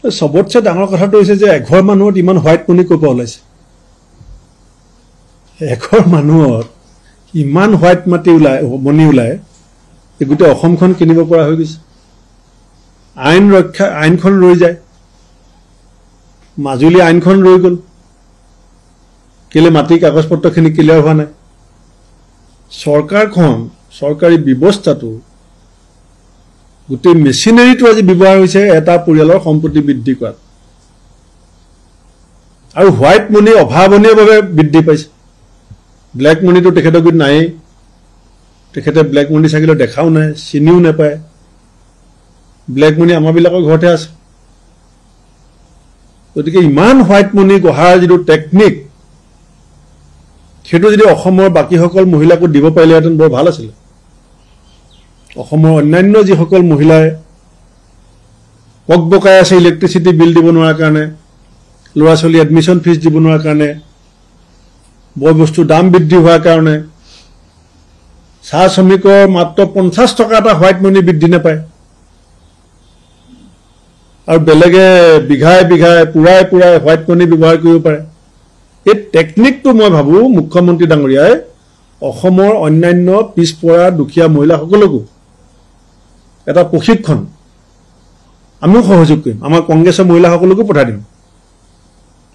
সবতছে ডাঙৰ কথাটো হৈছে যে এঘৰ মানুহত ইমান হোৱাইট মনি ক'ৰ পৰা ওলাইছে এঘৰ মানুহত ইমান হোৱাইট মনি ওলাই গোটেই অসমখন কিনিব পৰা হৈ গৈছে আইনখন ৰৈ যায় মাজুলী আইনখন ৰৈ গ'ল কেলে মাটি কাগজ পত্ৰখিনি ক্লিয়াৰ হোৱা নাই চৰকাৰখন চৰকাৰী ব্যৱস্থাটো গোটেই মেচিনাৰীটো আজি ব্যৱহাৰ হৈছে এটা পৰিয়ালৰ সম্পত্তি বৃদ্ধি কৰাত আৰু হোৱাইট মনি অভাৱনীয়ভাৱে বৃদ্ধি পাইছে ব্লেক মনিটো তেখেতৰ গুৰিত নাই তেখেতে ব্লেক মনি চাকিলে দেখাও নাই চিনিও নাপায় ব্লেক মনি আমাৰবিলাকৰ ঘৰতে আছে গতিকে ইমান হোৱাইট মনি গঢ়াৰ যিটো টেকনিক সেইটো যদি অসমৰ বাকীসকল মহিলাকো দিব পাৰিলেহেঁতেন বৰ ভাল আছিলে অসমৰ অন্যান্য যিসকল মহিলাই বকবকাই আছে ইলেক্ট্ৰিচিটি বিল দিব নোৱাৰাৰ কাৰণে ল'ৰা ছোৱালী এডমিশ্যন ফিজ দিব নোৱাৰাৰ কাৰণে বয় বস্তুৰ দাম বৃদ্ধি হোৱাৰ কাৰণে চাহ শ্ৰমিকৰ মাত্ৰ 50 টকা এটা হোৱাইট মনি বৃদ্ধি নাপায় আৰু বেলেগে বিঘাই বিঘাই পুৰাই পুৰাই হোৱাইট মনি ব্যৱহাৰ কৰিব পাৰে এই টেকনিকটো মই ভাবো মুখ্যমন্ত্ৰী ডাঙৰীয়াই অসমৰ অন্যান্য পিছপৰা দুখীয়া মহিলাসকলকো এটা প্ৰশিক্ষণ আমিও সহযোগ কৰিম আমাৰ কংগ্ৰেছৰ মহিলাসকলকো পঠাই দিম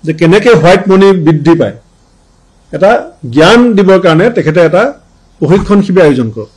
যে কেনেকৈ হোৱাইট মনি বৃদ্ধি পায় এটা জ্ঞান দিবৰ কাৰণে তেখেতে এটা প্ৰশিক্ষণ শিবিৰ আয়োজন কৰক